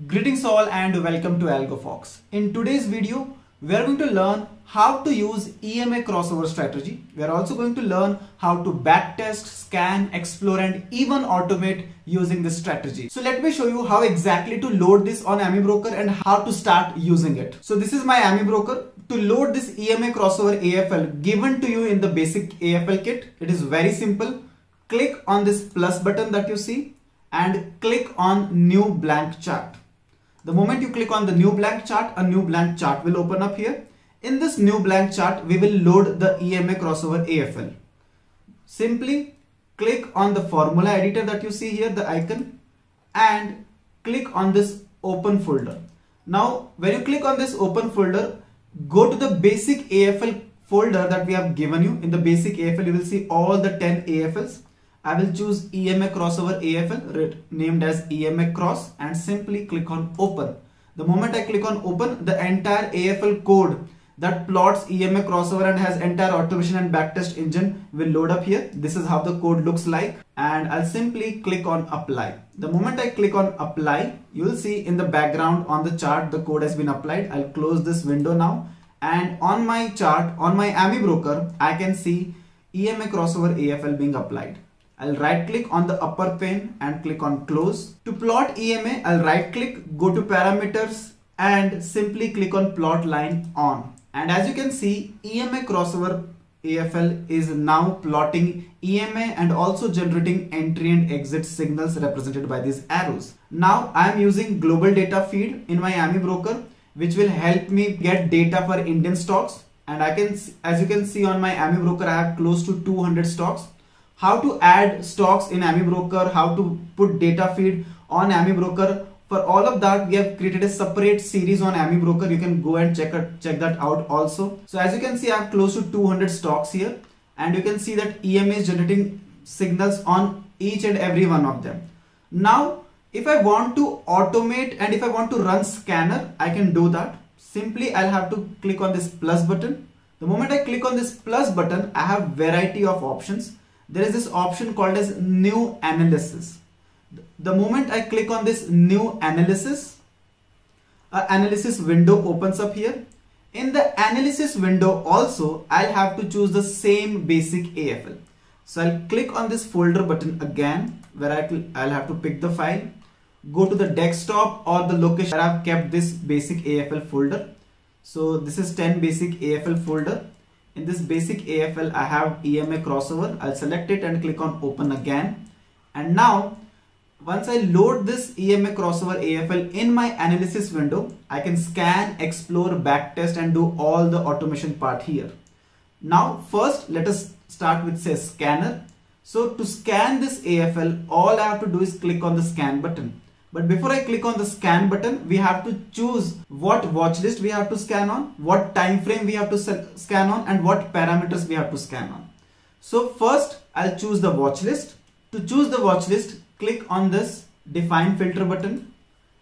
Greetings all and welcome to AlgoFox. In today's video, we are going to learn how to use EMA crossover strategy. We are also going to learn how to backtest, scan, explore and even automate using this strategy. So let me show you how exactly to load this on AmiBroker and how to start using it. So this is my AmiBroker. To load this EMA crossover AFL given to you in the basic AFL kit, it is very simple. Click on this plus button that you see and click on new blank chart. The moment you click on the new blank chart, a new blank chart will open up here. In this new blank chart, we will load the EMA crossover AFL. Simply click on the formula editor that you see here, the icon, and click on this open folder. Now, when you click on this open folder, go to the basic AFL folder that we have given you. In the basic AFL, you will see all the 10 AFLs. I will choose EMA crossover AFL named as EMA cross and simply click on open. The moment I click on open, the entire AFL code that plots EMA crossover and has entire automation and backtest engine will load up here. This is how the code looks like, and I'll simply click on apply. The moment I click on apply, you will see in the background on the chart the code has been applied. I'll close this window now, and on my chart, on my AmiBroker, I can see EMA crossover AFL being applied. I'll right click on the upper pane and click on close. To plot EMA, I'll right click, go to parameters and simply click on plot line on. And as you can see, EMA crossover AFL is now plotting EMA and also generating entry and exit signals represented by these arrows. Now I'm using global data feed in my AmiBroker, which will help me get data for Indian stocks. And as you can see on my AmiBroker, I have close to 200 stocks. How to add stocks in AmiBroker, how to put data feed on AmiBroker. For all of that, we have created a separate series on AmiBroker. You can go and check that out also. So as you can see, I have close to 200 stocks here, and you can see that EMA is generating signals on each and every one of them. Now, if I want to automate and if I want to run scanner, I can do that. Simply, I'll have to click on this plus button. The moment I click on this plus button, I have variety of options. There is this option called as new analysis. The moment I click on this new analysis, an analysis window opens up here. In the analysis window also, I'll have to choose the same basic AFL. So I'll click on this folder button again, where I'll have to pick the file, go to the desktop or the location where I've kept this basic AFL folder. So this is 10 basic AFL folder. In this basic AFL, I have EMA crossover. I'll select it and click on open again. And now, once I load this EMA crossover AFL in my analysis window, I can scan, explore, backtest and do all the automation part here. Now, first, let us start with say scanner. So to scan this AFL, all I have to do is click on the scan button. But before I click on the scan button, we have to choose what watch list we have to scan on, what time frame we have to scan on, and what parameters we have to scan on. So first, I'll choose the watch list. To choose the watch list, click on this define filter button.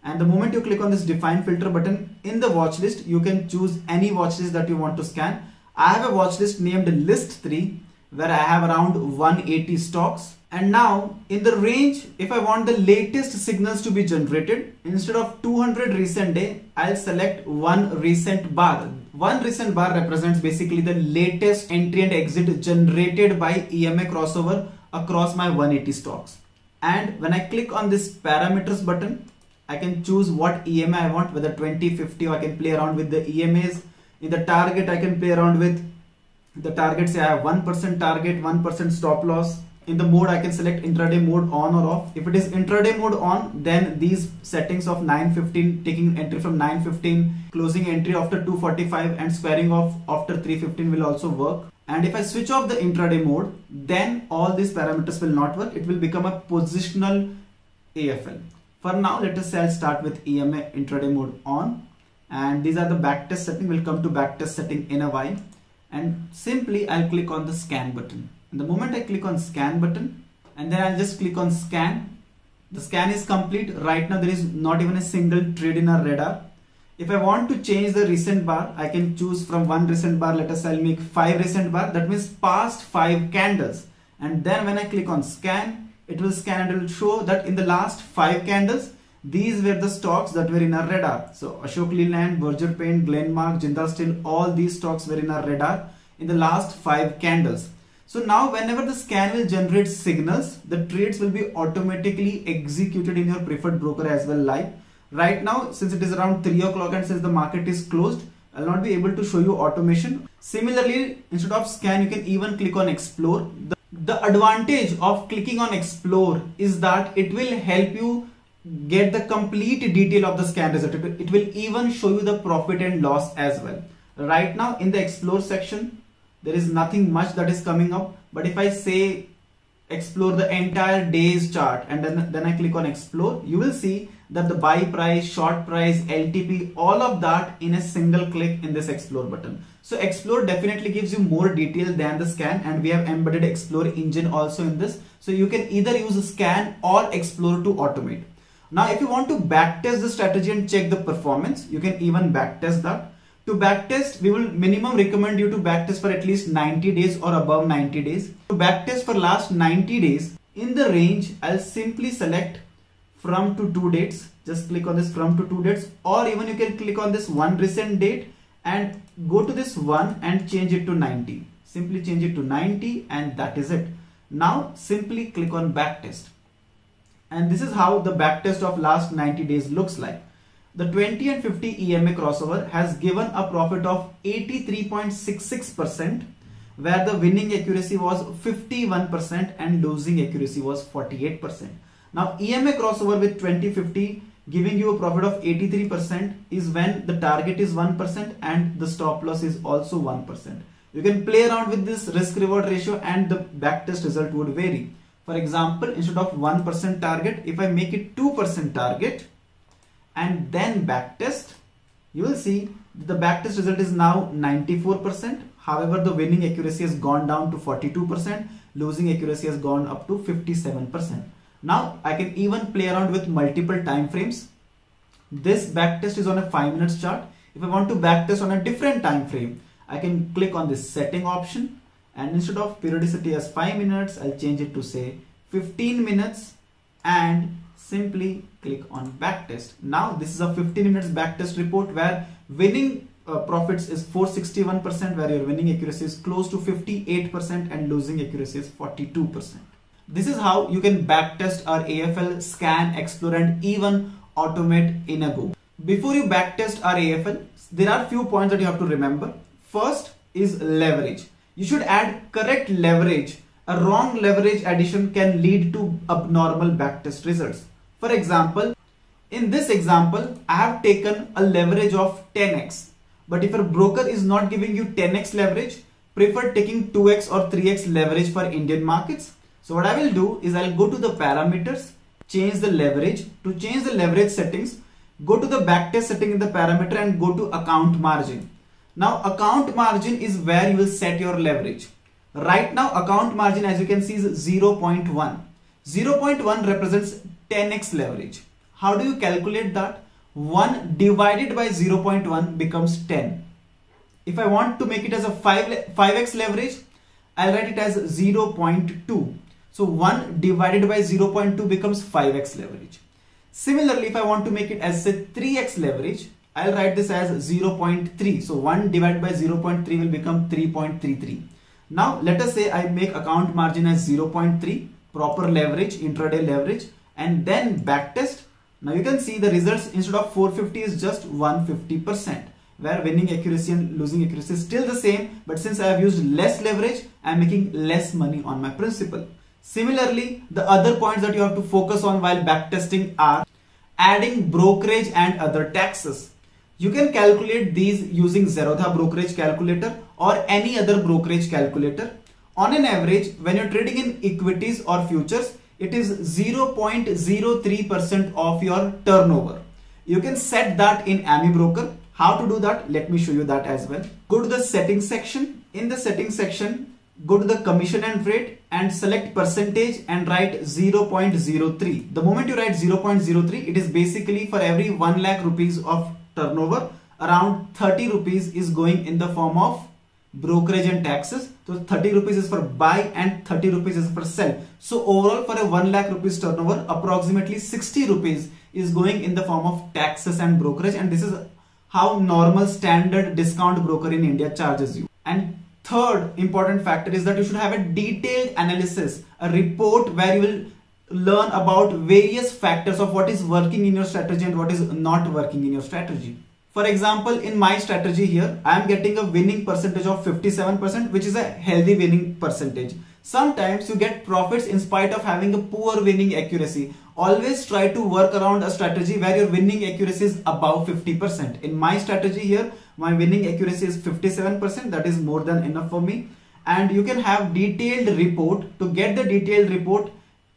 And the moment you click on this define filter button, in the watch list, you can choose any watch list that you want to scan. I have a watch list named list 3, where I have around 180 stocks. And now in the range, if I want the latest signals to be generated, instead of 200 recent day, I'll select one recent bar. One recent bar represents basically the latest entry and exit generated by EMA crossover across my 180 stocks. And when I click on this parameters button, I can choose what EMA I want, whether 20, 50, or I can play around with the EMAs. In the target, I can play around with the target. Say I have 1% target, 1% stop loss. In the mode, I can select intraday mode on or off. If it is intraday mode on, then these settings of 9:15, taking entry from 9:15, closing entry after 2:45 and squaring off after 3:15 will also work. And if I switch off the intraday mode, then all these parameters will not work. It will become a positional AFL. For now, let us say I'll start with EMA intraday mode on. And these are the backtest setting. We'll come to backtest setting in a while. And simply I'll click on the scan button. And the moment I click on scan button, and then I'll just click on scan, the scan is complete. Right now there is not even a single trade in our radar. If I want to change the recent bar, I can choose from one recent bar. Let us say I'll make 5 recent bar. That means past 5 candles. And then when I click on scan, it will scan and it will show that in the last 5 candles, these were the stocks that were in our radar. So Ashok Leyland, Berger Paint, Glenmark, Jindal Steel, all these stocks were in our radar in the last 5 candles. So now whenever the scan will generate signals, the trades will be automatically executed in your preferred broker as well live. Right now, since it is around 3 o'clock and since the market is closed, I'll not be able to show you automation. Similarly, instead of scan, you can even click on explore. The advantage of clicking on explore is that it will help you get the complete detail of the scan result. It will even show you the profit and loss as well. Right now in the explore section, there is nothing much that is coming up. But if I say explore the entire day's chart and then I click on explore, you will see that the buy price, short price, LTP, all of that in a single click in this explore button. So explore definitely gives you more detail than the scan, and we have embedded explore engine also in this. So you can either use scan or explore to automate. Now if you want to backtest the strategy and check the performance, you can even backtest that. To backtest, we will minimum recommend you to backtest for at least 90 days or above 90 days. To backtest for last 90 days, in the range, I'll simply select from to 2 dates. Just click on this from to 2 dates, or even you can click on this one recent date and go to this one and change it to 90. Simply change it to 90 and that is it. Now simply click on backtest. And this is how the backtest of last 90 days looks like. The 20 and 50 EMA crossover has given a profit of 83.66%, where the winning accuracy was 51% and losing accuracy was 48%. Now EMA crossover with 20/50 giving you a profit of 83% is when the target is 1% and the stop loss is also 1%. You can play around with this risk reward ratio and the backtest result would vary. For example, instead of 1% target, if I make it 2% target and then backtest, you will see the backtest result is now 94%. However, the winning accuracy has gone down to 42%, losing accuracy has gone up to 57%. Now I can even play around with multiple time frames. This backtest is on a 5 minutes chart. If I want to backtest on a different time frame, I can click on this setting option, and instead of periodicity as 5 minutes, I'll change it to say 15 minutes and simply click on backtest. Now this is a 15 minutes backtest report where winning profits is 461%, where your winning accuracy is close to 58% and losing accuracy is 42%. This is how you can backtest our AFL, scan, explore and even automate in a go. Before you backtest our AFL, there are few points that you have to remember. First is leverage. You should add correct leverage. A wrong leverage addition can lead to abnormal backtest results. For example, in this example, I have taken a leverage of 10x. But if a broker is not giving you 10x leverage, prefer taking 2x or 3x leverage for Indian markets. So what I will do is I'll go to the parameters, change the leverage. To change the leverage settings, go to the backtest setting in the parameter and go to account margin. Now account margin is where you will set your leverage. Right now account margin, as you can see, is 0.1. 0.1 represents 10x leverage. How do you calculate that? 1 divided by 0.1 becomes 10. If I want to make it as a 5x leverage, I'll write it as 0.2. So 1 divided by 0.2 becomes 5x leverage. Similarly, if I want to make it as say 3x leverage, I'll write this as 0.3. So 1 divided by 0.3 will become 3.33. Now let us say I make account margin as 0.3, proper leverage, intraday leverage, and then backtest. Now you can see the results instead of 450 is just 150%, where winning accuracy and losing accuracy is still the same, but since I have used less leverage, I am making less money on my principal. Similarly, the other points that you have to focus on while backtesting are adding brokerage and other taxes. You can calculate these using Zerodha brokerage calculator or any other brokerage calculator. On an average, when you're trading in equities or futures, it is 0.03% of your turnover. You can set that in AmiBroker. How to do that? Let me show you that as well. Go to the settings section. In the settings section, go to the commission and rate and select percentage and write 0.03. The moment you write 0.03, it is basically for every 1 lakh rupees of turnover, around 30 rupees is going in the form of brokerage and taxes. So 30 rupees is for buy and 30 rupees is for sell. So overall for a 1 lakh rupees turnover, approximately 60 rupees is going in the form of taxes and brokerage, and this is how normal standard discount broker in India charges you. And third important factor is that you should have a detailed analysis, a report where you will learn about various factors of what is working in your strategy and what is not working in your strategy. For example, in my strategy here, I am getting a winning percentage of 57%, which is a healthy winning percentage. Sometimes you get profits in spite of having a poor winning accuracy. Always try to work around a strategy where your winning accuracy is above 50%. In my strategy here, my winning accuracy is 57%. That is more than enough for me. And you can have detailed report. To get the detailed report,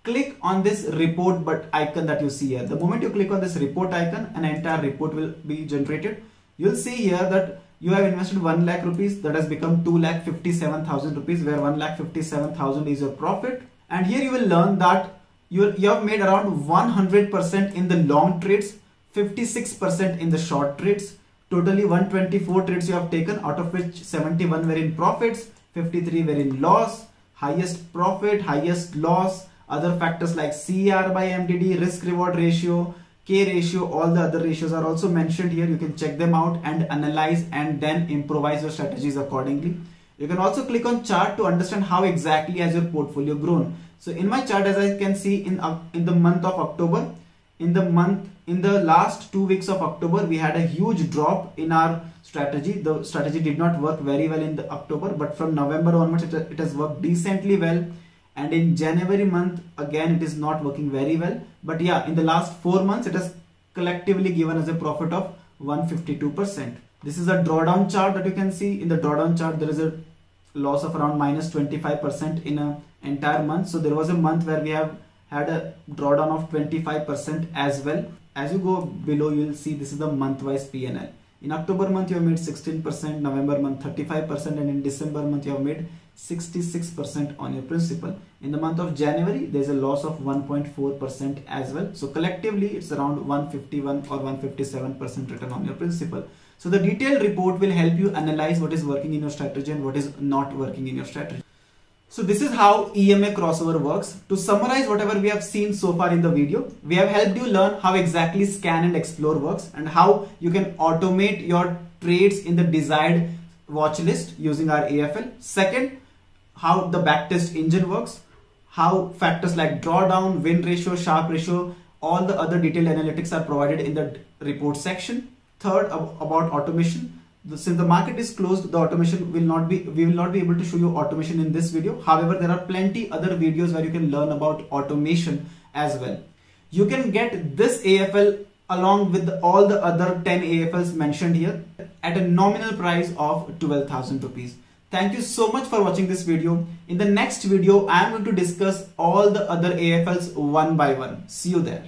click on this report icon that you see here. The moment you click on this report icon, an entire report will be generated. You'll see here that you have invested 1 lakh rupees, that has become 2,57,000 rupees, where 1,57,000 is your profit. And here you will learn that you have made around 100% in the long trades, 56% in the short trades. Totally 124 trades you have taken, out of which 71 were in profits, 53 were in loss. Highest profit, highest loss, other factors like CR by MDD, risk reward ratio, K ratio, all the other ratios are also mentioned here. You can check them out and analyze and then improvise your strategies accordingly. You can also click on chart to understand how exactly has your portfolio grown. So in my chart, as I can see, in the month of October, in the last 2 weeks of October, we had a huge drop in our strategy. The strategy did not work very well in the October, but from November onwards, it has worked decently well. And in January month, again, it is not working very well. But yeah, in the last 4 months, it has collectively given us a profit of 152%. This is a drawdown chart that you can see. In the drawdown chart, there is a loss of around minus 25% in an entire month. So there was a month where we have had a drawdown of 25% as well. As you go below, you will see this is the month-wise PNL. In October month, you have made 16%, November month 35%, and in December month, you have made 66% on your principal. In the month of January, there is a loss of 1.4% as well. So collectively, it's around 151 or 157% return on your principal. So the detailed report will help you analyze what is working in your strategy and what is not working in your strategy. So this is how EMA crossover works. To summarize whatever we have seen so far in the video, we have helped you learn how exactly Scan and Explore works and how you can automate your trades in the desired watch list using our AFL. Second, how the backtest engine works, how factors like drawdown, win ratio, Sharpe ratio, all the other detailed analytics are provided in the report section. Third, about automation. Since the market is closed, the automation we will not be able to show you automation in this video. However, there are plenty other videos where you can learn about automation as well. You can get this AFL along with all the other 10 AFLs mentioned here at a nominal price of 12,000 rupees. Thank you so much for watching this video. In the next video, I am going to discuss all the other AFLs one by one. See you there.